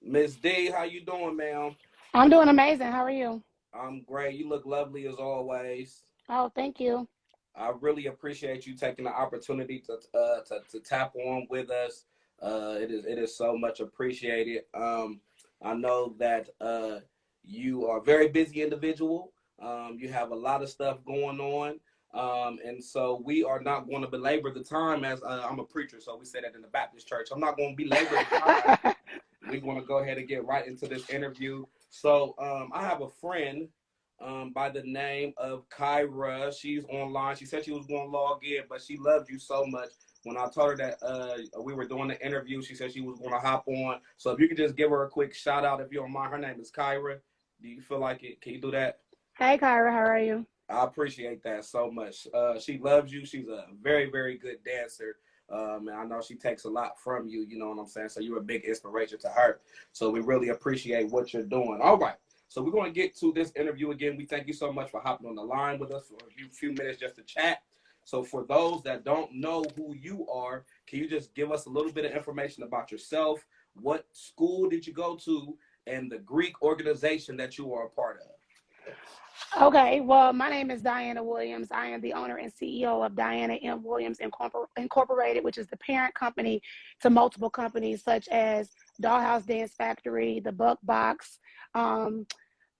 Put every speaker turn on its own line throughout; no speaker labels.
Miss D, how you doing, ma'am?
I'm doing amazing. How are you?
I'm great. You look lovely as always.
Oh, thank you.
I really appreciate you taking the opportunity to tap on with us. It is so much appreciated. I know that you are a very busy individual. You have a lot of stuff going on. And so we are not going to belabor the time as I'm a preacher, so we say that in the Baptist church. I'm not going to belabor the time. We're going to go ahead and get right into this interview. So I have a friend by the name of Kyra. She's online. She said she was going to log in, but she loved you so much. When I told her that we were doing the interview, she said she was going to hop on. So if you could just give her a quick shout out, if you don't mind. Her name is Kyra. Do you feel like it? Can you do that?
Hey, Kyra, how are you?
I appreciate that so much. She loves you. She's a very, very good dancer. And I know she takes a lot from you, you know what I'm saying? So you're a big inspiration to her. So we really appreciate what you're doing. All right. So we're going to get to this interview again. We thank you so much for hopping on the line with us for a few minutes just to chat. So for those that don't know who you are, can you just give us a little bit of information about yourself? What school did you go to and the Greek organization that you are a part of?
Okay, well, my name is Diana Williams. I am the owner and CEO of Diana M. Williams Incorporated, which is the parent company to multiple companies such as Dollhouse Dance Factory, the Buck Box, um,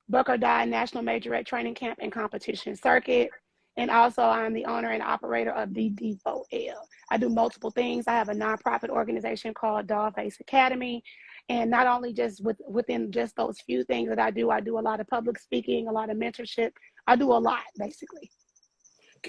Buck or Die National Majorette Training Camp and Competition Circuit. And also, I'm the owner and operator of the D4L. I do multiple things. I have a nonprofit organization called Dollface Academy. And not only just within just those few things that I do a lot of public speaking, a lot of mentorship. I do a lot, basically.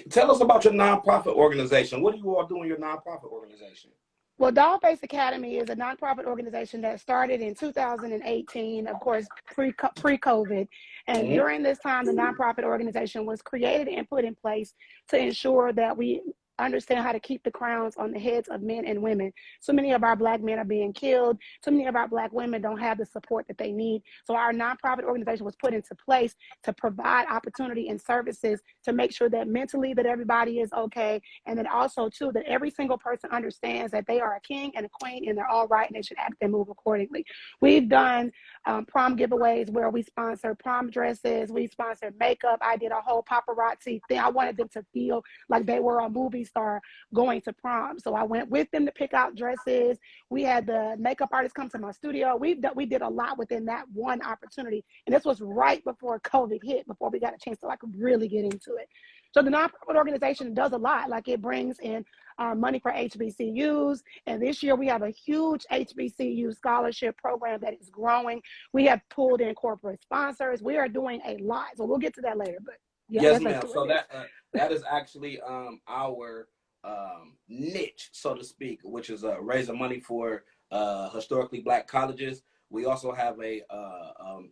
Tell us about your nonprofit organization. What do you all do in your nonprofit organization?
Well, Dollface Academy is a nonprofit organization that started in 2018, of course, pre-COVID. And
Mm-hmm.
during this time, the nonprofit organization was created and put in place to ensure that we understand how to keep the crowns on the heads of men and women. So many of our Black men are being killed. So many of our Black women don't have the support that they need. So our nonprofit organization was put into place to provide opportunity and services to make sure that mentally that everybody is okay. And then also too, that every single person understands that they are a king and a queen and they're all right and they should act and move accordingly. We've done prom giveaways where we sponsor prom dresses. We sponsored makeup. I did a whole paparazzi thing. I wanted them to feel like they were a movie star going to prom. So I went with them to pick out dresses. We had the makeup artist come to my studio. We did a lot within that one opportunity. And this was right before COVID hit, before we got a chance to like really get into it. So the nonprofit organization does a lot. Like it brings in money for HBCUs. And this year we have a huge HBCU scholarship program that is growing. We have pulled in corporate sponsors. We are doing a lot. So we'll get to that later. But yeah,
Yes,
let's just
ma'am.
do it.
So that is actually our niche, so to speak, which is raising money for historically Black colleges. We also have a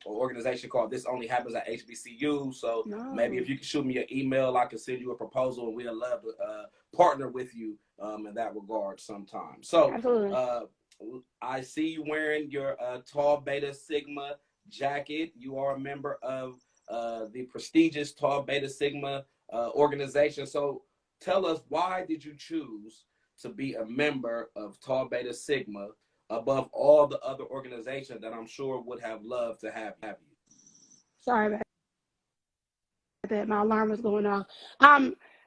organization called This Only Happens at HBCU. So maybe
No.
if you can shoot me an email, I can send you a proposal, and we'd love to partner with you in that regard sometime. So
Absolutely.
I see you wearing your Tau Beta Sigma jacket. You are a member of the prestigious Tau Beta Sigma organization. So tell us, why did you choose to be a member of Tau Beta Sigma above all the other organizations that I'm sure would have loved to have you?
Sorry about that. My alarm was going off.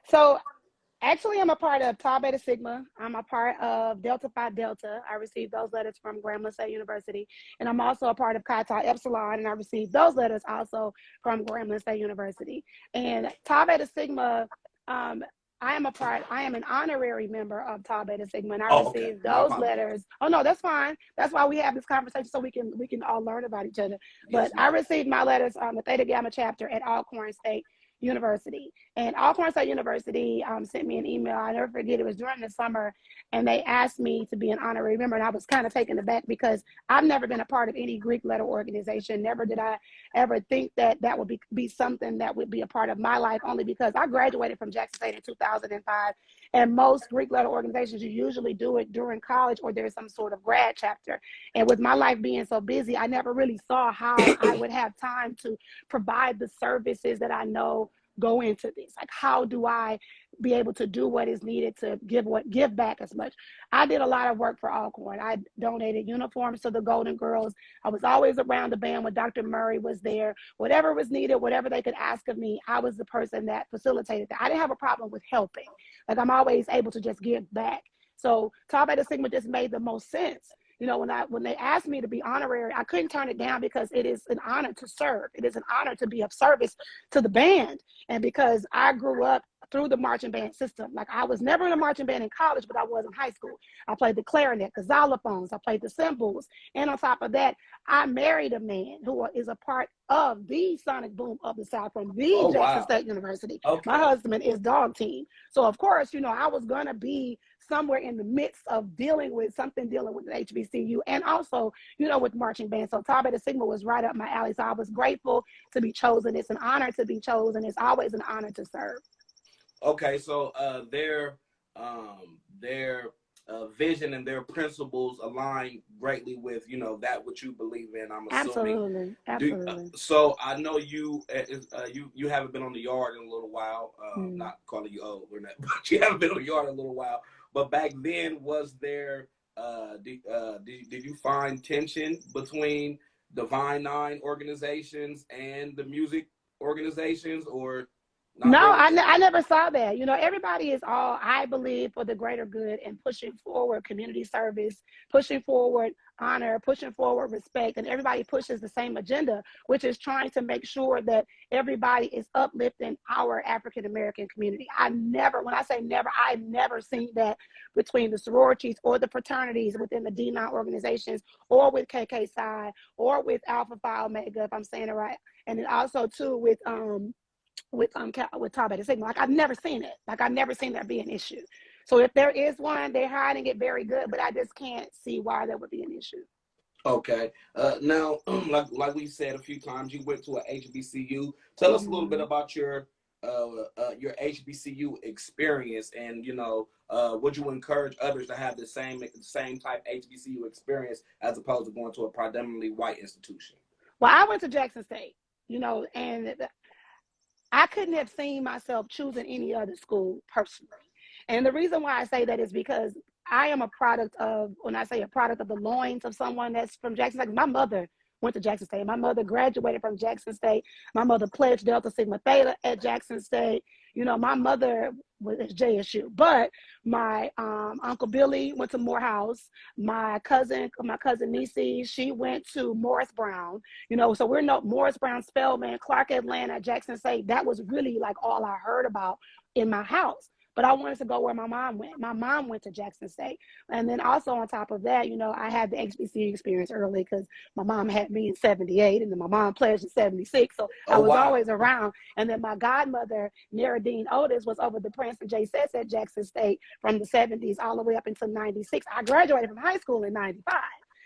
So actually, I'm a part of Tau Beta Sigma. I'm a part of Delta Phi Delta. I received those letters from Grambling State University. And I'm also a part of Chi Tau Epsilon, and I received those letters also from Grambling State University. And Tau Beta Sigma, um, I am an honorary member of Tau Beta Sigma, and I
Oh, okay.
received
My
those
apologies.
letters. Oh no, that's fine. That's why we have this conversation so we can all learn about each other. But
Yes,
I
ma'am.
received my letters on the Theta Gamma chapter at Alcorn State University. And Alcorn State University sent me an email. I never forget, it was during the summer, and they asked me to be an honorary member. And I was kind of taken aback because I've never been a part of any Greek letter organization. Never did I ever think that that would be something that would be a part of my life, only because I graduated from Jackson State in 2005. And most Greek letter organizations, you usually do it during college or there's some sort of grad chapter. And with my life being so busy, I never really saw how I would have time to provide the services that I know go into this. Like, how do I be able to do what is needed to give back as much. I did a lot of work for Alcorn. I donated uniforms to the Golden Girls. I was always around the band when Dr. Murray was there. Whatever was needed, whatever they could ask of me, I was the person that facilitated that. I didn't have a problem with helping. Like, I'm always able to just give back. So Tau Beta Sigma just made the most sense. You know, when they asked me to be honorary, I couldn't turn it down because it is an honor to serve. It is an honor to be of service to the band. And because I grew up through the marching band system. Like, I was never in a marching band in college, but I was in high school. I played the clarinet, the xylophones, I played the cymbals. And on top of that, I married a man who is a part of the Sonic Boom of the South from the Jackson State University. Okay. My husband is Dog Team. So of course, you know, I was going to be somewhere in the midst of dealing with an HBCU and also, you know, with marching band. So Tau Beta Sigma was right up my alley. So I was grateful to be chosen. It's an honor to be chosen. It's always an honor to serve.
Okay, so their vision and their principles align greatly with, you know, that what you believe in. I'm assuming.
Absolutely.
So I know you haven't been on the yard in a little while. Not calling you old, we're not, but you haven't been on the yard in a little while. But back then, was there did you find tension between Divine Nine organizations and the music organizations, or?
No, really? I never saw that. You know, everybody is all, I believe, for the greater good and pushing forward community service, pushing forward honor, pushing forward respect, and everybody pushes the same agenda, which is trying to make sure that everybody is uplifting our African American community. When I say never, I've never seen that between the sororities or the fraternities within the D9 organizations, or with KK Psi, or with Alpha Phi Omega, if I'm saying it right. And then also too with Tau Beta Sigma. Like, I've never seen it. Like, I've never seen that be an issue. So if there is one, they're hiding it very good, but I just can't see why that would be an issue.
Okay. Now, like we said a few times, you went to an HBCU. Tell us a little bit about your HBCU experience, and, you know, would you encourage others to have the same type HBCU experience as opposed to going to a predominantly white institution?
Well, I went to Jackson State, you know, and I couldn't have seen myself choosing any other school personally. And the reason why I say that is because I am a product of, when I say a product of the loins of someone that's from Jackson State, my mother went to Jackson State. My mother graduated from Jackson State. My mother pledged Delta Sigma Theta at Jackson State. You know, my mother was at JSU, but my Uncle Billy went to Morehouse. My cousin Nisi, she went to Morris Brown. You know, so we're no Morris Brown, Spelman, Clark Atlanta, Jackson State. That was really like all I heard about in my house. But I wanted to go where my mom went. My mom went to Jackson State. And then also on top of that, you know, I had the HBCU experience early because my mom had me in 78 and then my mom pledged in 76. So I was always around. And then my godmother, Naradine Otis, was over the Prince and J. Sets at Jackson State from the 70s all the way up until 96. I graduated from high school in 95.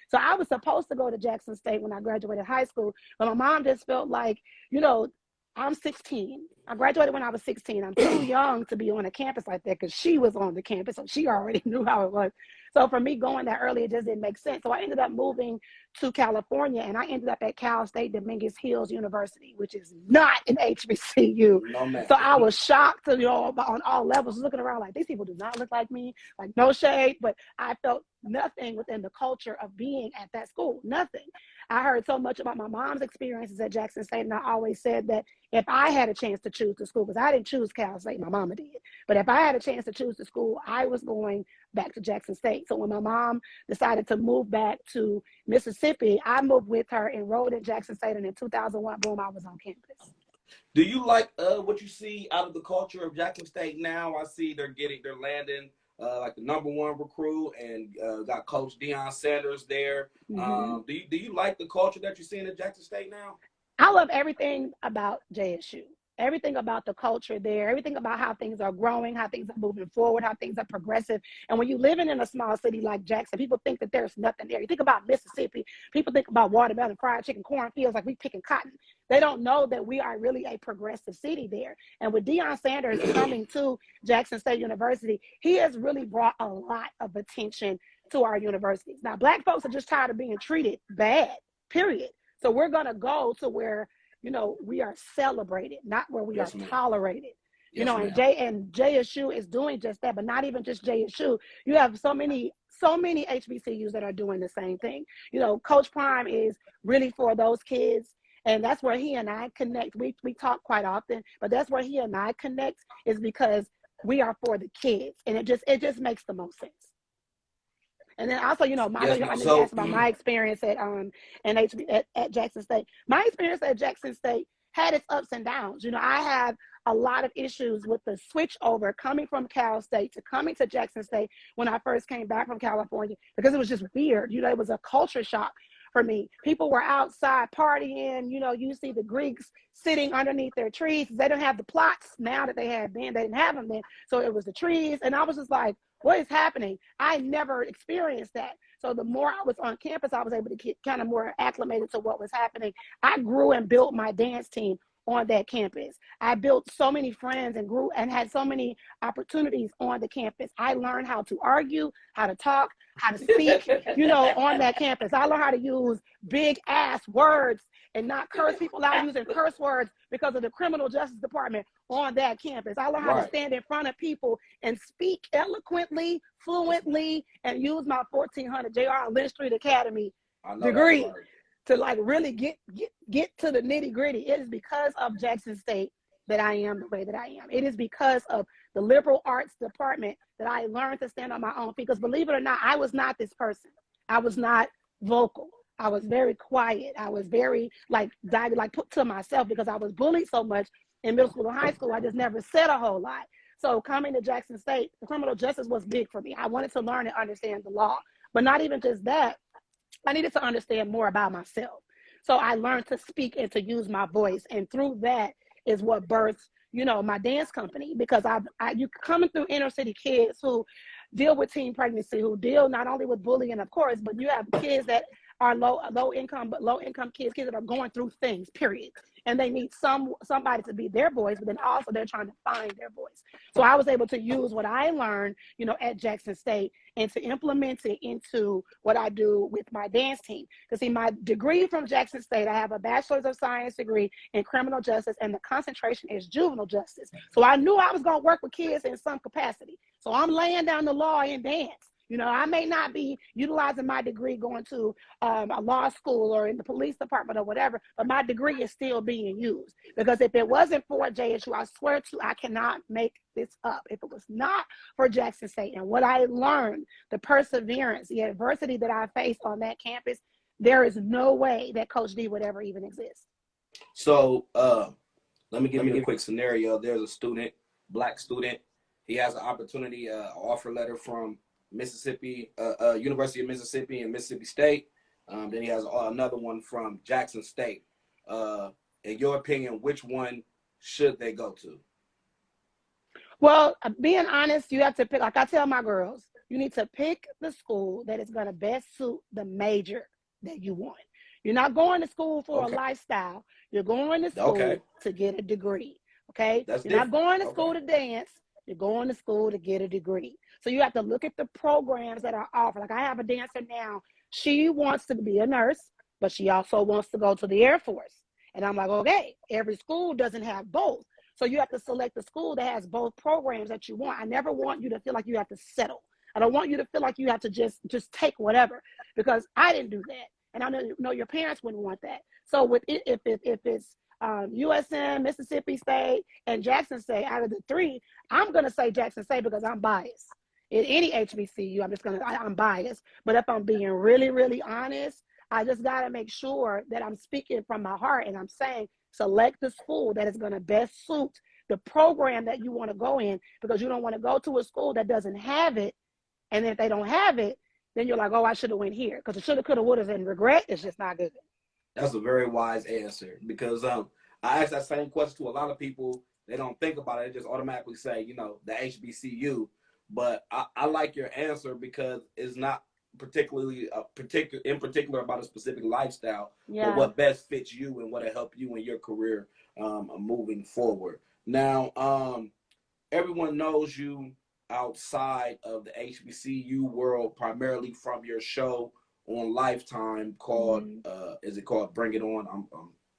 So I was supposed to go to Jackson State when I graduated high school. But my mom just felt like, you know, I'm 16. I graduated when I was 16. I'm too young to be on a campus like that because she was on the campus, so she already knew how it was. So for me going that early, it just didn't make sense. So I ended up moving to California, and I ended up at Cal State Dominguez Hills University, which is not an HBCU. No, so I was shocked, you know, on all levels, looking around like, these people do not look like me, like no shade, but I felt nothing within the culture of being at that school, nothing. I heard so much about my mom's experiences at Jackson State, and I always said that if I had a chance to choose the school, because I didn't choose Cal State, my mama did, but if I had a chance to choose the school, I was going back to Jackson State. So when my mom decided to move back to Mississippi, I moved with her, enrolled at Jackson State, and in 2001, boom, I was on campus.
Do you like what you see out of the culture of Jackson State now? I see they're landing like the #1 recruit, and got Coach Deion Sanders there. Do you like the culture that you're seeing at Jackson State now?
I love everything about JSU. Everything about the culture there, everything about how things are growing, how things are moving forward, how things are progressive. And when you're living in a small city like Jackson, people think that there's nothing there. You think about Mississippi, people think about watermelon, fried chicken, cornfields, like we picking cotton. They don't know that we are really a progressive city there. And with Deion Sanders coming to Jackson State University, he has really brought a lot of attention to our universities. Now, Black folks are just tired of being treated bad, period. So we're going to go to where, you know, we are celebrated, not where we are tolerated. You
Yes,
know,
ma'am.
and JSU is doing just that, but not even just JSU. You have so many HBCUs that are doing the same thing. You know, Coach Prime is really for those kids, and that's where he and I connect. We talk quite often, but that's where he and I connect, is because we are for the kids, and it just makes the most sense. And then also, you know,
Yes,
I
ma'am.
know you
So
asked about my experience at at Jackson State. My experience at Jackson State had its ups and downs. You know, I had a lot of issues with the switch over coming from Cal State to coming to Jackson State when I first came back from California, because it was just weird. You know, it was a culture shock for me. People were outside partying. You know, you see the Greeks sitting underneath their trees. They don't have the plots now that they had then. They didn't have them then. So it was the trees. And I was just like, what is happening? I never experienced that. So the more I was on campus, I was able to get kind of more acclimated to what was happening. I grew and built my dance team on that campus. I built so many friends and grew and had so many opportunities on the campus. I learned how to argue, how to talk, how to speak, you know, on that campus. I learned how to use big ass words and not curse people out using curse words because of the criminal justice department on that campus. I learned how to
right.
stand in front of people and speak eloquently,
Yes, ma'am.
fluently, and use my 1400 J.R. Lynch Street Academy
I know that's
degree
right.
to like really get to the nitty gritty. It is because of Jackson State that I am the way that I am. It is because of the liberal arts department that I learned to stand on my own feet. Because believe it or not, I was not this person. I was not vocal. I was very quiet. I was very like put to myself because I was bullied so much in middle school and high school. I just never said a whole lot. So coming to Jackson State, the criminal justice was big for me. I wanted to learn and understand the law, but not even just that. I needed to understand more about myself. So I learned to speak and to use my voice. And through that is what birthed, you know, my dance company, because you coming through inner city kids who deal with teen pregnancy, who deal not only with bullying, of course, but you have kids that are low income, but low income kids that are going through things, period. And they need somebody to be their voice, but then also they're trying to find their voice. So I was able to use what I learned, you know, at Jackson State and to implement it into what I do with my dance team. Because see, my degree from Jackson State, I have a bachelor's of science degree in criminal justice, and the concentration is juvenile justice. So I knew I was going to work with kids in some capacity. So I'm laying down the law in dance. You know, I may not be utilizing my degree going to a law school or in the police department or whatever, but my degree is still being used. Because if it wasn't for JSU, I swear to you, I cannot make this up. If it was not for Jackson State and what I learned, the perseverance, the adversity that I faced on that campus, there is no way that Coach D would ever even exist.
So let me give you a quick scenario. There's a student, black student. He has an opportunity, offer letter from Mississippi, University of Mississippi and Mississippi State. Then he has another one from Jackson State. In your opinion, which one should they go to?
Well, being honest, you have to pick, like I tell my girls, you need to pick the school that is going to best suit the major that you want. You're not going to school for a
Okay.
lifestyle. You're going to
Okay.
school to get a degree. Okay.
That's
You're not
different.
going to
Okay.
school to dance. You're going to school to get a degree. So you have to look at the programs that are offered. Like I have a dancer now. She wants to be a nurse, but she also wants to go to the Air Force. And I'm like, okay, every school doesn't have both. So you have to select the school that has both programs that you want. I never want you to feel like you have to settle. I don't want you to feel like you have to just take whatever, because I didn't do that. And I know your parents wouldn't want that. So with it, if it's USM, Mississippi State, and Jackson State, out of the three, I'm going to say Jackson State because I'm biased. In any HBCU, I'm biased. But if I'm being really, really honest, I just got to make sure that I'm speaking from my heart and I'm saying, select the school that is going to best suit the program that you want to go in, because you don't want to go to a school that doesn't have it. And if they don't have it, then you're like, oh, I should have went here, because the shoulda, coulda, woulda, and regret is just not good.
That's a very wise answer, because I ask that same question to a lot of people. They don't think about it. They just automatically say, you know, the HBCU. But I like your answer because it's not particularly in particular about a specific lifestyle, but
Yeah.
what best fits you and what'll help you in your career moving forward. Now, everyone knows you outside of the HBCU world primarily from your show on Lifetime called
Mm-hmm.
is it called Bring It On?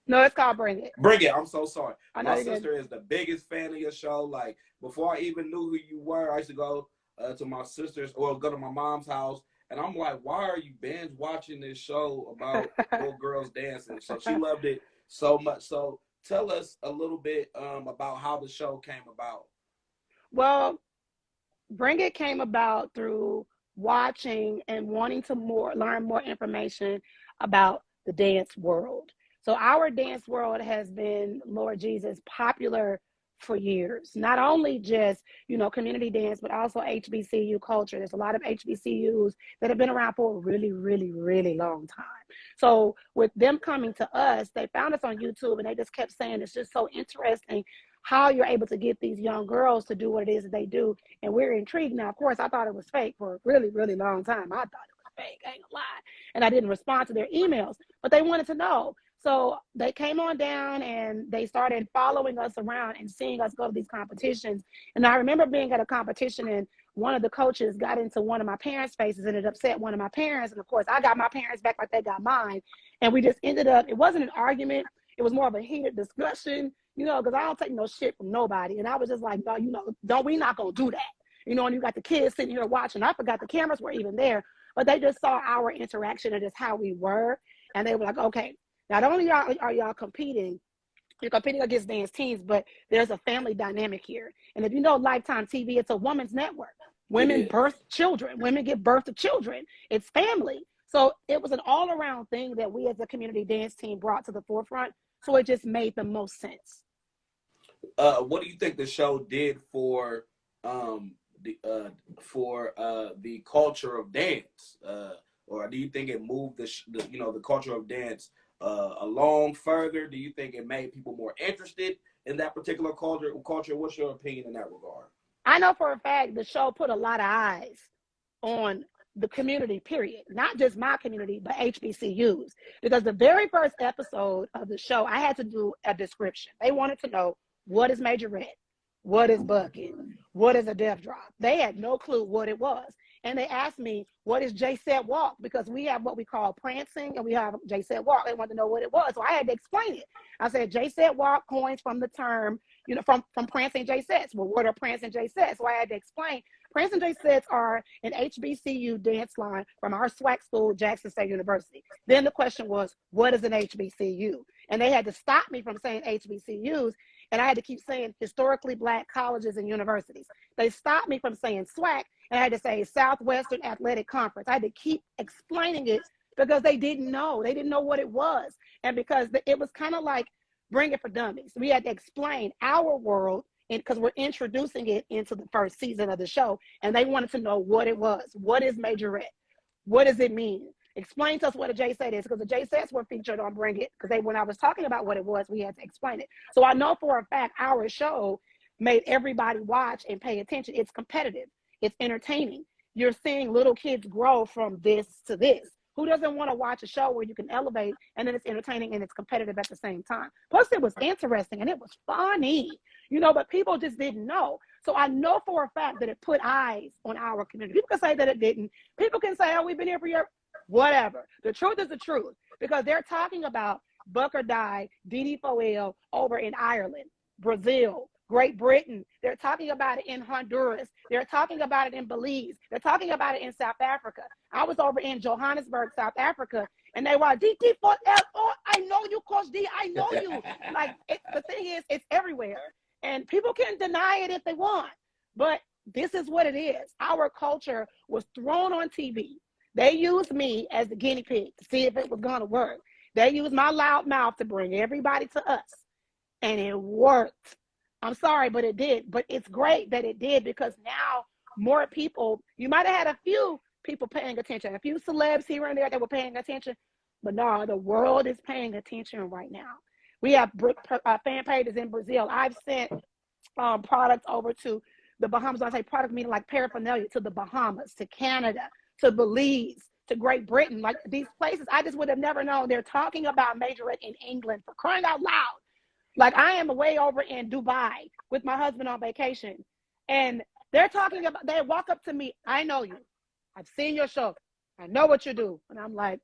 No, it's called Bring It.
Bring It. I'm so sorry.
I know
My
you
sister
did.
is the biggest fan of your show. Like before I even knew who you were, I used to go to my sister's or go to my mom's house, and I'm like, why are you binge watching this show about little girls dancing? So she loved it so much. So tell us a little bit about how the show came about.
Well, Bring It came about through watching and wanting to learn more information about the dance world. So our dance world has been, Lord Jesus, popular for years. Not only just, community dance, but also HBCU culture. There's a lot of HBCUs that have been around for a really, really, really long time. So with them coming to us, they found us on YouTube and they just kept saying it's just so interesting how you're able to get these young girls to do what it is that they do. And we're intrigued. Now, of course, I thought it was fake for a really, really long time. I thought it was fake, I ain't gonna lie. And I didn't respond to their emails, but they wanted to know. So they came on down and they started following us around and seeing us go to these competitions. And I remember being at a competition and one of the coaches got into one of my parents' faces and it upset one of my parents. And of course, I got my parents back like they got mine. And we just ended up, it wasn't an argument. It was more of a heated discussion, because I don't take no shit from nobody. And I was just like, no, we not going to do that. And you got the kids sitting here watching. I forgot the cameras were even there, but they just saw our interaction and just how we were. And they were like, okay, not only are y'all competing, you're competing against dance teams, but there's a family dynamic here. And if you know Lifetime TV, it's a woman's network. Women birth children. Women give birth to children. It's family. So it was an all-around thing that we as a community dance team brought to the forefront. So it just made the most sense.
What do you think the show did for the culture of dance, or do you think it moved the culture of dance along further? Do you think it made people more interested in that particular culture? What's your opinion in that regard?
I know for a fact the show put a lot of eyes on the community, period. Not just my community, but HBCUs. Because the very first episode of the show, I had to do a description. They wanted to know, what is majorette? What is bucket? What is a death drop? They had no clue what it was. And they asked me, what is J-Set Walk? Because we have what we call prancing and we have J-Set Walk. They wanted to know what it was. So I had to explain it. I said, J-Set Walk coins from the term, from prancing J-Sets. Well, what are prancing J-Sets? So I had to explain. Prancing J-Sets are an HBCU dance line from our SWAC school, Jackson State University. Then the question was, what is an HBCU? And they had to stop me from saying HBCUs. And I had to keep saying historically Black colleges and universities. They stopped me from saying SWAC, and I had to say Southwestern Athletic Conference. I had to keep explaining it because they didn't know. They didn't know what it was. And because it was kind of like Bring It for Dummies. We had to explain our world because we're introducing it into the first season of the show. And they wanted to know what it was. What is majorette? What does it mean? Explain to us what a J-Set is, because the J-Sets were featured on Bring It, because when I was talking about what it was, we had to explain it. So I know for a fact our show made everybody watch and pay attention. It's competitive. It's entertaining. You're seeing little kids grow from this to this. Who doesn't want to watch a show where you can elevate and then it's entertaining and it's competitive at the same time? Plus, it was interesting and it was funny, but people just didn't know. So I know for a fact that it put eyes on our community. People can say that it didn't. People can say, oh, we've been here for years. Whatever. The truth is the truth, because they're talking about Buck or Die, Didi Foel over in Ireland, Brazil, Great Britain. They're talking about it in Honduras. They're talking about it in Belize. They're talking about it in South Africa. I was over in Johannesburg, South Africa, and they were DD Foel. Oh, I know you, Coach D. I know you. The thing is, it's everywhere, and people can deny it if they want, but this is what it is. Our culture was thrown on TV. They used me as the guinea pig to see if it was going to work. They used my loud mouth to bring everybody to us, and it worked. I'm sorry, but it did. But it's great that it did, because now more people, you might have had a few people paying attention, a few celebs here and there that were paying attention, but no, the world is paying attention right now. We have fan pages in Brazil. I've sent products over to the Bahamas. When I say product, meaning like paraphernalia, to the Bahamas, to Canada, to Belize, to Great Britain. Like these places, I just would have never known. They're talking about majorette in England, for crying out loud. Like I am way over in Dubai with my husband on vacation, and they're talking about, they walk up to me, I know you. I've seen your show. I know what you do. And I'm like,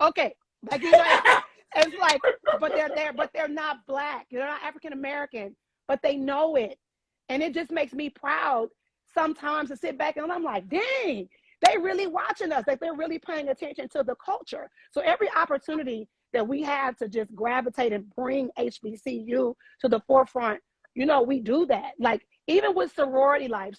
okay. Like, it's like, but they're not black. They're not African American, but they know it. And it just makes me proud sometimes to sit back and I'm like, dang, they really watching us. Like they're really paying attention to the culture. So every opportunity that we have to just gravitate and bring HBCU to the forefront, you know, we do that. Like even with sorority life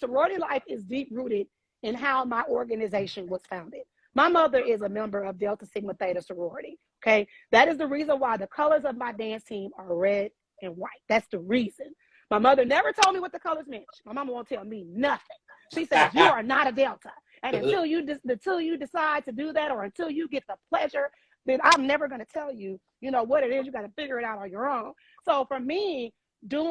is deep rooted in how my organization was founded. My mother is a member of Delta Sigma Theta sorority. Okay. That is the reason why the colors of my dance team are red and white. That's the reason. My mother never told me what the colors meant. My mama won't tell me nothing. She says, you are not a Delta. And until you decide to do that, or until you get the pleasure, then I'm never going to tell you, you know, what it is. You got to figure it out on your own. So for me,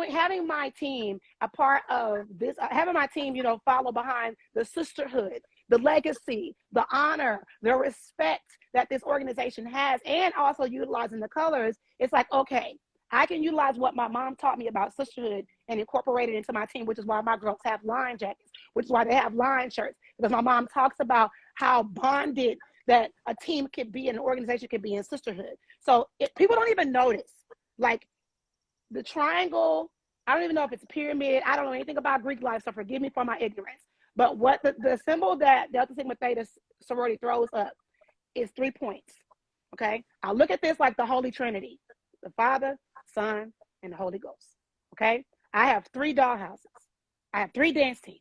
having my team a part of this, having my team, you know, follow behind the sisterhood, the legacy, the honor, the respect that this organization has, and also utilizing the colors, it's like, okay, I can utilize what my mom taught me about sisterhood and incorporate it into my team, which is why my girls have line jackets, which is why they have line shirts, because my mom talks about how bonded that a team could be, an organization could be in sisterhood. So people don't even notice, like the triangle, I don't even know if it's a pyramid. I don't know anything about Greek life, so forgive me for my ignorance. But what the symbol that Delta Sigma Theta sorority throws up is 3 points, okay? I look at this like the Holy Trinity, the Father, Son, and the Holy Ghost, okay? I have 3 dollhouses. I have 3 dance teams,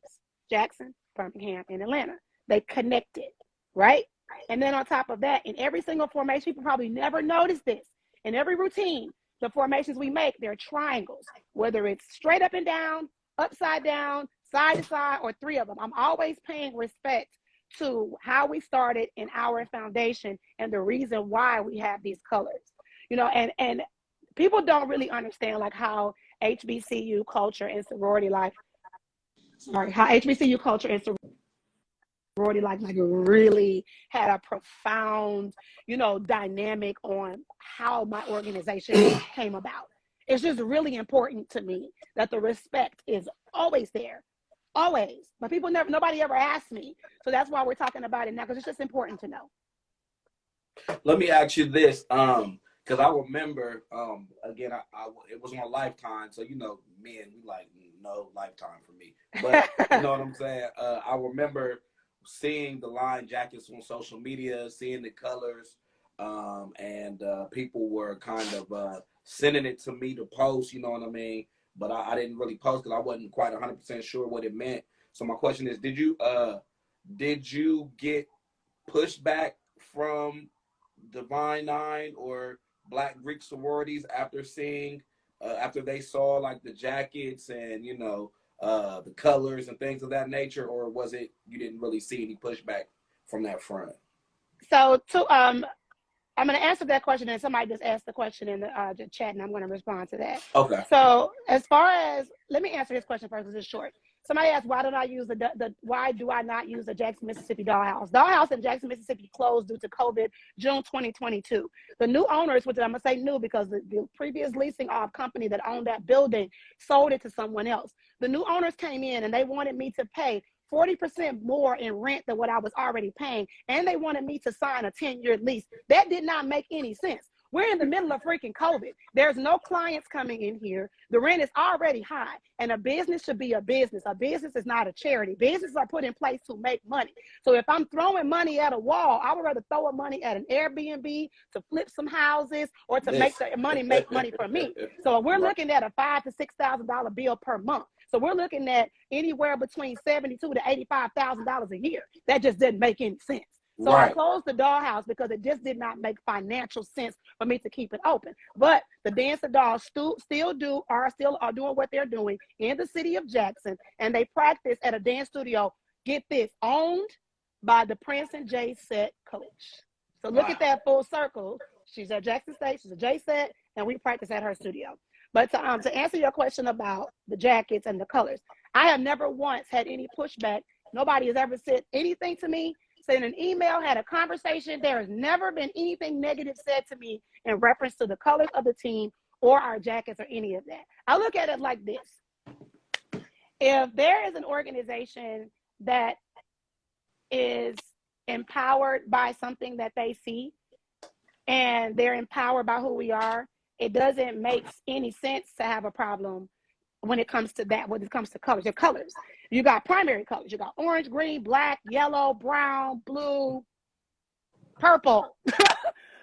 Jackson, Birmingham, and Atlanta. They connected, right? And then on top of that, in every single formation, people probably never noticed this. In every routine, the formations we make, they're triangles, whether it's straight up and down, upside down, side to side, or 3 of them. I'm always paying respect to how we started in our foundation and the reason why we have these colors. You know, and people don't really understand like how HBCU culture and sorority life, how HBCU culture and sorority life like really had a profound, you know, dynamic on how my organization came about. It's just really important to me that the respect is always there, always. But nobody ever asked me. So that's why we're talking about it now, because it's just important to know.
Let me ask you this, because I remember, again, it was on Lifetime, so you know, men, we like no Lifetime for me, but you know what I'm saying. I remember seeing the line jackets on social media, seeing the colors, and people were kind of sending it to me to post. You know what I mean? But I didn't really post because I wasn't quite 100% sure what it meant. So my question is, did you get pushback from Divine Nine or Black Greek sororities after seeing, after they saw like the jackets and, you know, the colors and things of that nature, or was it you didn't really see any pushback from that front?
So I'm going to answer that question, and somebody just asked the question in the chat, and I'm going to respond to that.
Okay.
So as far as, let me answer this question first because it's short. Somebody asked, why do I not use the Jackson, Mississippi dollhouse? Dollhouse in Jackson, Mississippi closed due to COVID, June 2022. The new owners, which I'm going to say new because the previous leasing company that owned that building sold it to someone else. The new owners came in and they wanted me to pay 40% more in rent than what I was already paying. And they wanted me to sign a 10-year lease. That did not make any sense. We're in the middle of freaking COVID. There's no clients coming in here. The rent is already high. And a business should be a business. A business is not a charity. Businesses are put in place to make money. So if I'm throwing money at a wall, I would rather throw money at an Airbnb to flip some houses or to make the money for me. So we're looking at a $5,000 to $6,000 bill per month. So we're looking at anywhere between $72,000 to $85,000 a year. That just didn't make any sense. So I closed the dollhouse because it just did not make financial sense for me to keep it open. But the Dance of Dolls are doing what they're doing in the city of Jackson, and they practice at a dance studio, get this, owned by the Prince and Jay Set coach. So look at that full circle. She's at Jackson State, she's a Jay Set, and we practice at her studio. But to answer your question about the jackets and the colors, I have never once had any pushback. Nobody has ever said anything to me, sent an email, had a conversation. There has never been anything negative said to me in reference to the colors of the team or our jackets or any of that. I look at it like this. If there is an organization that is empowered by something that they see, and they're empowered by who we are, it doesn't make any sense to have a problem when it comes to that, when it comes to colors. Your colors. You got primary colors. You got orange, green, black, yellow, brown, blue, purple.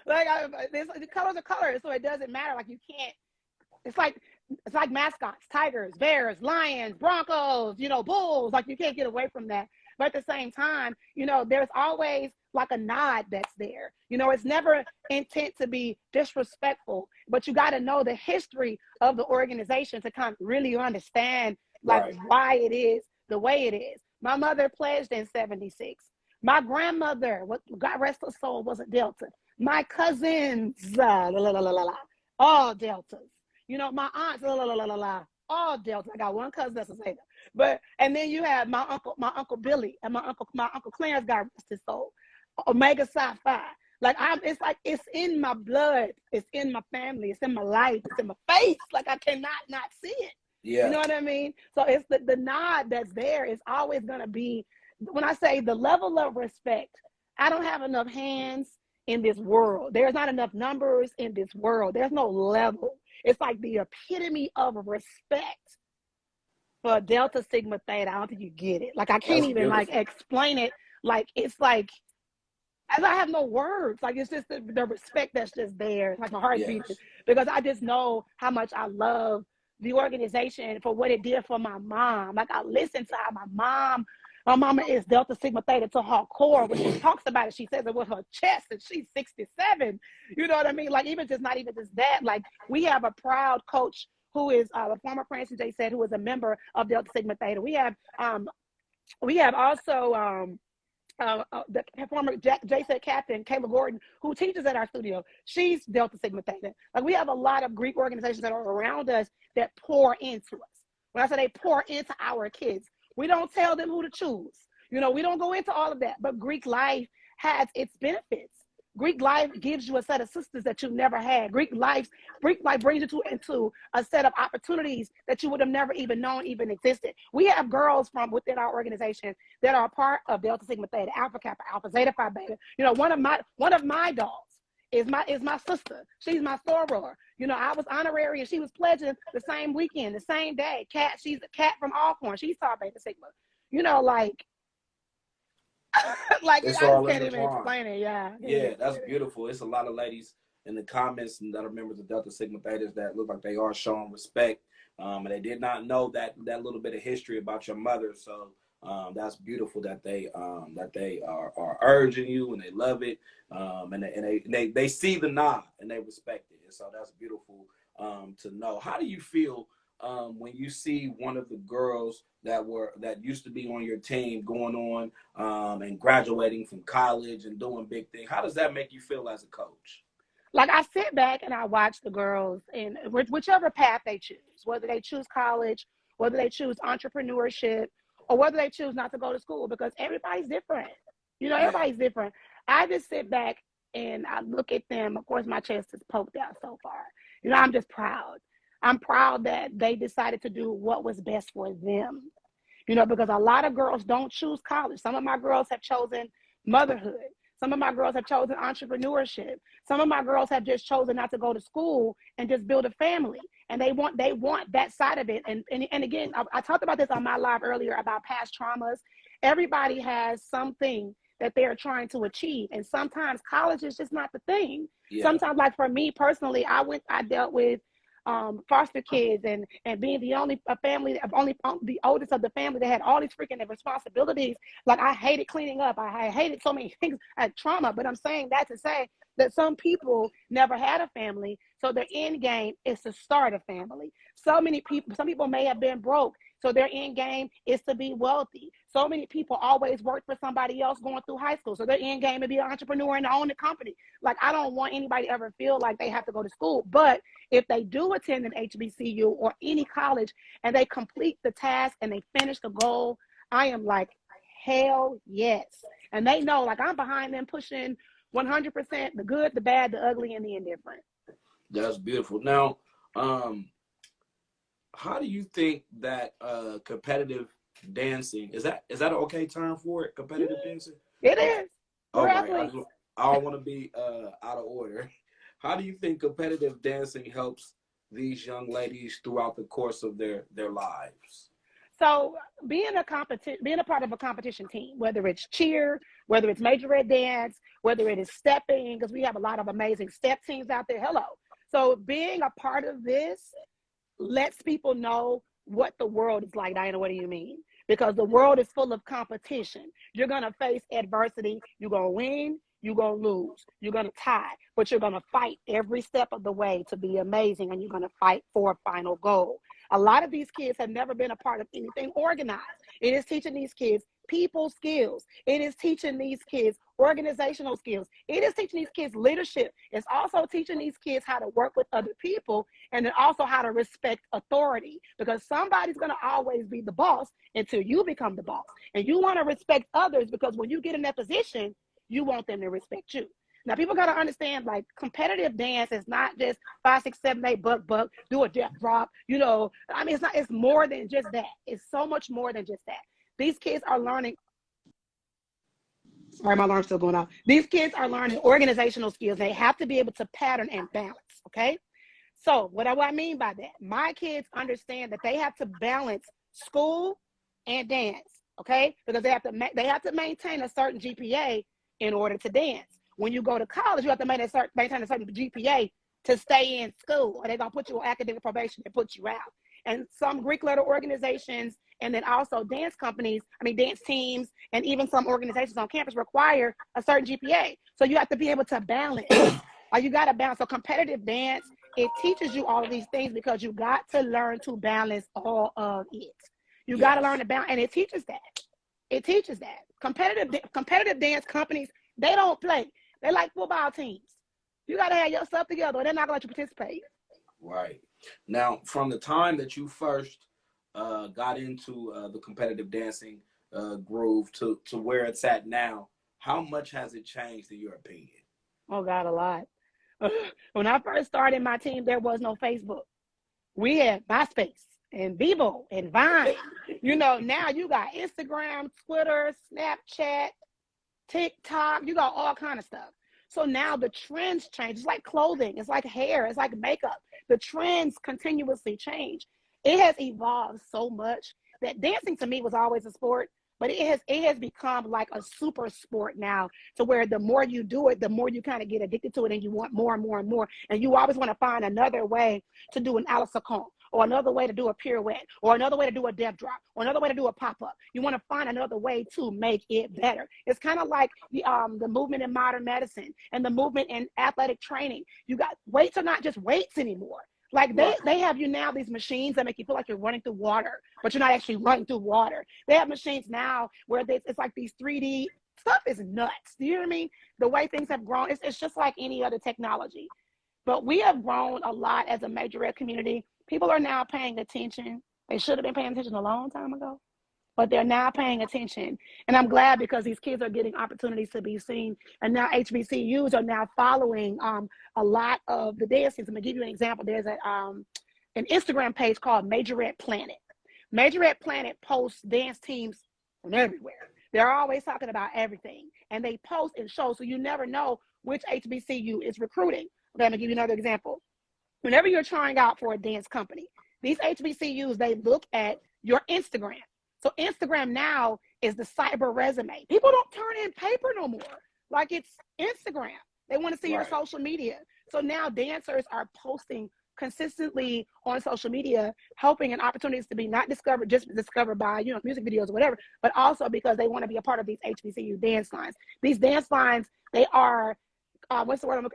Like the colors are colors, so it doesn't matter. Like you can't. It's like mascots: tigers, bears, lions, broncos. Bulls. Like you can't get away from that. But at the same time, there's always like a nod that's there. It's never intent to be disrespectful, but you got to know the history of the organization to kind of really understand like
Right.
why it is the way it is. My mother pledged in '76. My grandmother, what God rest her soul, was a Delta. My cousins, all Deltas. My aunts, all Delta. I got one cousin that's a Zeta. And then you have my uncle Billy, and my uncle Clarence, God rest his soul, Omega Psi Phi. Like it's in my blood, it's in my family, it's in my life, it's in my face. Like I cannot not see it.
Yeah.
You know what I mean? So it's the nod that's there is always gonna be. When I say the level of respect, I don't have enough hands in this world. There's not enough numbers in this world. There's no level. It's like the epitome of respect for Delta Sigma Theta. I don't think you get it. Like I can't
That's
even
beautiful.
like explain it. Like it's like as I have no words. Like it's just the respect that's just there. It's like my heart beating because I just know how much I love the organization for what it did for my mom. Like I listened to how my mama is Delta Sigma Theta to her core. When she talks about it, she says it with her chest, and she's 67. You know what I mean? Like not even just that. Like we have a proud coach who is a former Francis J. said, who is a member of Delta Sigma Theta. We have also the former JSET captain, Kayla Gordon, who teaches at our studio. She's Delta Sigma Theta. Like we have a lot of Greek organizations that are around us that pour into us. When I say they pour into our kids, we don't tell them who to choose. We don't go into all of that. But Greek life has its benefits. Greek life gives you a set of sisters that you've never had. Greek life brings you into a set of opportunities that you would have never even known even existed. We have girls from within our organization that are a part of Delta Sigma Theta, Alpha Kappa, Alpha Zeta Phi Beta. One of my dolls is my sister. She's my soror. I was honorary and she was pledging the same weekend, the same day. She's a cat from Alcorn. She's Phi Beta Sigma. Like like
It's
I
all
just can't even
intertwined.
explain it.
Yeah, that's beautiful. It's a lot of ladies in the comments that are members of Delta Sigma Thetas that look like they are showing respect. And they did not know that little bit of history about your mother. So that's beautiful that they are urging you and they love it. And they see the nod and they respect it. And so that's beautiful to know. How do you feel when you see one of the girls that used to be on your team going on and graduating from college and doing big things? How does that make you feel as a coach?
Like I sit back and I watch the girls in whichever path they choose, whether they choose college, whether they choose entrepreneurship, or whether they choose not to go to school, because everybody's different. Everybody's different. I just sit back and I look at them. Of course, my chest is poked out so far. I'm just proud. I'm proud that they decided to do what was best for them. Because a lot of girls don't choose college. Some of my girls have chosen motherhood. Some of my girls have chosen entrepreneurship. Some of my girls have just chosen not to go to school and just build a family. And they want that side of it. And again, I talked about this on my live earlier about past traumas. Everybody has something that they're trying to achieve. And sometimes college is just not the thing.
Yeah.
Sometimes, like for me personally, I dealt with foster kids and being the only the oldest of the family that had all these freaking responsibilities. Like I hated cleaning up. I hated so many things. I had trauma. But I'm saying that to say that some people never had a family, so their end game is to start a family. Some people may have been broke, so their end game is to be wealthy. So many people always work for somebody else going through high school, so their end game is to be an entrepreneur and own a company. Like I don't want anybody to ever feel like they have to go to school. But if they do attend an HBCU or any college and they complete the task and they finish the goal, I am like, hell yes. And they know, like, I'm behind them pushing 100%, the good, the bad, the ugly, and the indifferent.
That's beautiful. Now, how do you think that competitive dancing is that an okay term for it? Competitive dancing?
It is.
All right. I don't want to be out of order. How do you think competitive dancing helps these young ladies throughout the course of their lives?
So being a part of a competition team, whether it's cheer, whether it's majorette dance, whether it is stepping, because we have a lot of amazing step teams out there. Hello. So being a part of this lets people know what the world is like. Diana, what do you mean? Because the world is full of competition. You're going to face adversity. You're going to win. You're going to lose. You're going to tie. But you're going to fight every step of the way to be amazing. And you're going to fight for a final goal. A lot of these kids have never been a part of anything organized. It is teaching these kids people skills. It is teaching these kids organizational skills. It is teaching these kids leadership. It's also teaching these kids how to work with other people, and then also how to respect authority, because somebody's going to always be the boss until you become the boss. And you want to respect others, because when you get in that position, you want them to respect you. Now, people got to understand, like, competitive dance is not just 5, 6, 7, 8, buck, do a death drop. You know, I mean, it's more than just that. It's so much more than just that. These kids are learning. Sorry, my alarm's still going off. These kids are learning organizational skills. They have to be able to pattern and balance, okay? So what do I mean by that? My kids understand that they have to balance school and dance, okay? Because they have to maintain a certain GPA in order to dance. When you go to college, you have to maintain a certain GPA to stay in school, or they're going to put you on academic probation and put you out. And some Greek letter organizations, and then also dance teams, and even some organizations on campus require a certain GPA. So you have to be able to balance. You got to balance. So competitive dance, it teaches you all of these things, because you got to learn to balance all of it. You got to learn to balance, and it teaches that. It teaches that. Competitive dance companies, they don't play. They like football teams. You got to have your stuff together, or they're not going to let you participate.
Right. Now, from the time that you first got into the competitive dancing groove to where it's at now, how much has it changed in your opinion?
Oh, God, a lot. When I first started my team, there was no Facebook. We had MySpace and Bebo and Vine. You know, now you got Instagram, Twitter, Snapchat, TikTok. You got all kind of stuff. So now the trends change. It's like clothing. It's like hair. It's like makeup. The trends continuously change. It has evolved so much that dancing to me was always a sport, but it has become like a super sport now, to where the more you do it, the more you kind of get addicted to it, and you want more and more and more. And you always want to find another way to do an Alice Combe, or another way to do a pirouette, or another way to do a death drop, or another way to do a pop-up. You want to find another way to make it better. It's kind of like the movement in modern medicine and the movement in athletic training. You got weights are not just weights anymore. Like they have you now, these machines that make you feel like you're running through water, but you're not actually running through water. They have machines now where it's like these 3D stuff is nuts. Do you know what I mean? The way things have grown, it's just like any other technology. But we have grown a lot as a majorette community. People are now paying attention. They should have been paying attention a long time ago, but they're now paying attention. And I'm glad, because these kids are getting opportunities to be seen. And now HBCUs are now following a lot of the dances. I'm going to give you an example. There's an Instagram page called Majorette Planet. Majorette Planet posts dance teams from everywhere. They're always talking about everything. And they post and show, so you never know which HBCU is recruiting. Okay, I'm going to give you another example. Whenever you're trying out for a dance company, these HBCUs, they look at your Instagram. So Instagram now is the cyber resume. People don't turn in paper no more. Like, it's Instagram. They want to see your social media. So now dancers are posting consistently on social media, helping and opportunities to be not just discovered by, music videos or whatever, but also because they want to be a part of these HBCU dance lines. These dance lines, they are,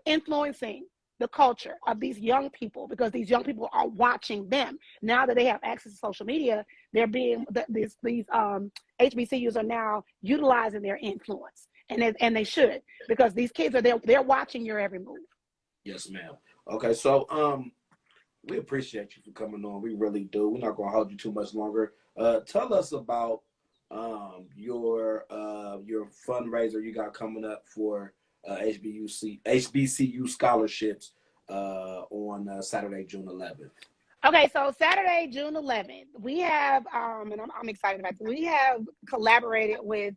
influencing the culture of these young people, because these young people are watching them. Now that they have access to social media, they're being these HBCUs are now utilizing their influence, and they should, because these kids they're watching your every move.
Yes, ma'am. Okay, so we appreciate you for coming on. We really do. We're not gonna hold you too much longer. Tell us about your fundraiser you got coming up for HBCU scholarships on Saturday, June 11th.
Okay, so Saturday, June 11th, we have, and I'm excited about this. We have collaborated with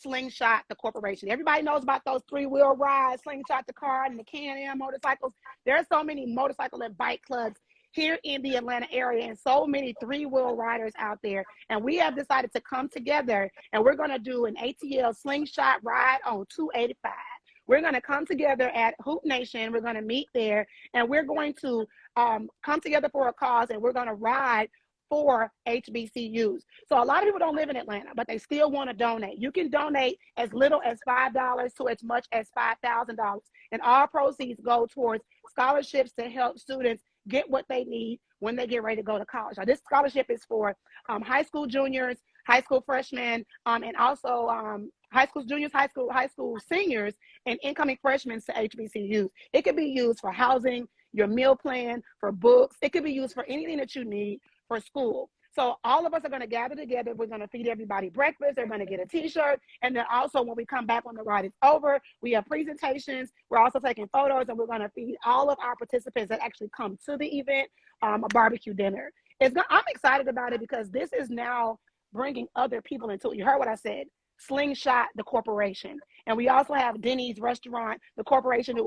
Slingshot, the corporation. Everybody knows about those three-wheel rides, Slingshot the car, and the Can-Am motorcycles. There are so many motorcycle and bike clubs here in the Atlanta area, and so many three-wheel riders out there. And we have decided to come together, and we're going to do an ATL Slingshot ride on 285. We're going to come together at Hoop Nation. We're going to meet there, and we're going to come together for a cause, and we're going to ride for HBCUs. So a lot of people don't live in Atlanta, but they still want to donate. You can donate as little as $5 to as much as $5,000, and all proceeds go towards scholarships to help students get what they need when they get ready to go to college. Now, this scholarship is for high school juniors, high school freshmen, and also high school juniors, high school seniors, and incoming freshmen to HBCUs. It could be used for housing, your meal plan, for books. It could be used for anything that you need for school. So all of us are going to gather together. We're going to feed everybody breakfast. They're going to get a t-shirt. And then also when we come back when the ride is over, we have presentations. We're also taking photos, and we're going to feed all of our participants that actually come to the event a barbecue dinner. I'm excited about it because this is now bringing other people into it. You heard what I said. Slingshot, the corporation. And we also have Denny's Restaurant, the corporation.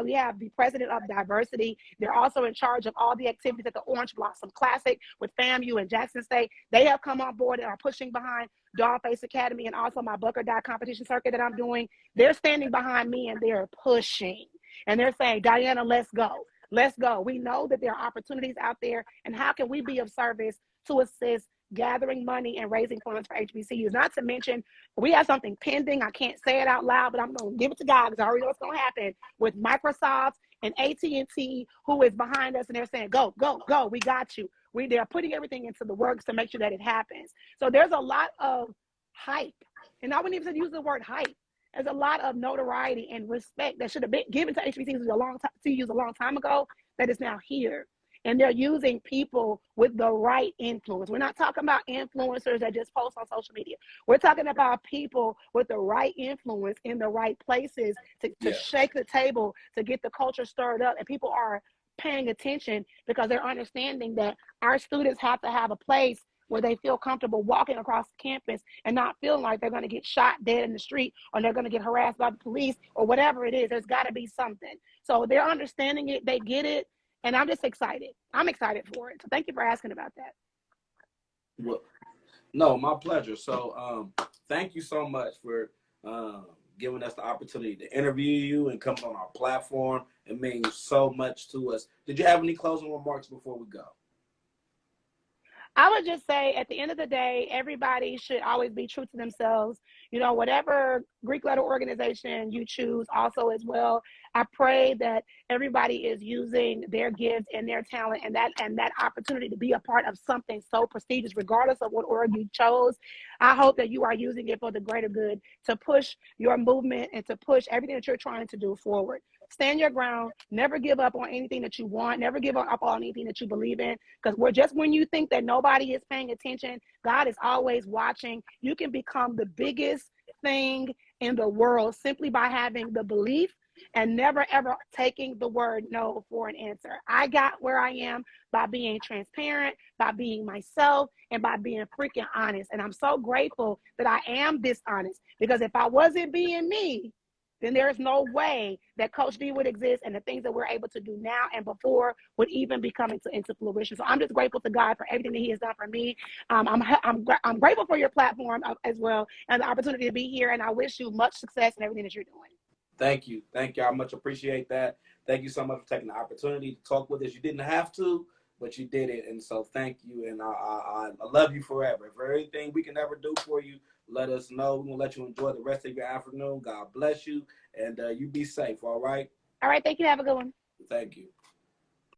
We have the president of diversity. They're also in charge of all the activities at the Orange Blossom Classic with FAMU and Jackson State. They have come on board and are pushing behind Dollface Academy and also my Buck or Die competition circuit that I'm doing. They're standing behind me and they're pushing. And they're saying, Diana, let's go. Let's go. We know that there are opportunities out there, and how can we be of service to assist gathering money and raising funds for HBCUs? Not to mention, we have something pending. I can't say it out loud, but I'm going to give it to God because I already know what's going to happen with Microsoft and AT&T, who is behind us, and they're saying, go, go, go. We got you. They're putting everything into the works to make sure that it happens. So there's a lot of hype, and I wouldn't even use the word hype. There's a lot of notoriety and respect that should have been given to HBCUs a long time ago that is now here. And they're using people with the right influence. We're not talking about influencers that just post on social media. We're talking about people with the right influence in the right places to shake the table, to get the culture stirred up. And people are paying attention because they're understanding that our students have to have a place where they feel comfortable walking across the campus and not feeling like they're going to get shot dead in the street or they're going to get harassed by the police or whatever it is. There's got to be something. So they're understanding it. They get it. And I'm just excited. I'm excited for it. So thank you for asking about that.
Well, no, my pleasure. So thank you so much for giving us the opportunity to interview you and come on our platform. It means so much to us. Did you have any closing remarks before we go?
I would just say at the end of the day, everybody should always be true to themselves. You know, whatever Greek letter organization you choose also as well. I pray that everybody is using their gifts and their talent and that opportunity to be a part of something so prestigious, regardless of what org you chose. I hope that you are using it for the greater good to push your movement and to push everything that you're trying to do forward. Stand your ground. Never give up on anything that you want. Never give up on anything that you believe in. Because when you think that nobody is paying attention, God is always watching. You can become the biggest thing in the world simply by having the belief and never ever taking the word no for an answer. I got where I am by being transparent, by being myself, and by being freaking honest. And I'm so grateful that I am this honest, because if I wasn't being me, then there's no way that Coach D would exist and the things that we're able to do now and before would even be coming into fruition. So I'm just grateful to God for everything that He has done for me. I'm grateful for your platform as well and the opportunity to be here. And I wish you much success in everything that you're doing.
Thank you. Thank you. I much appreciate that. Thank you so much for taking the opportunity to talk with us. You didn't have to, but you did it. And so thank you. And I love you forever. For everything we can ever do for you, let us know. We're going to let you enjoy the rest of your afternoon. God bless you. And you be safe. All right.
All right. Thank you. Have a good one.
Thank you.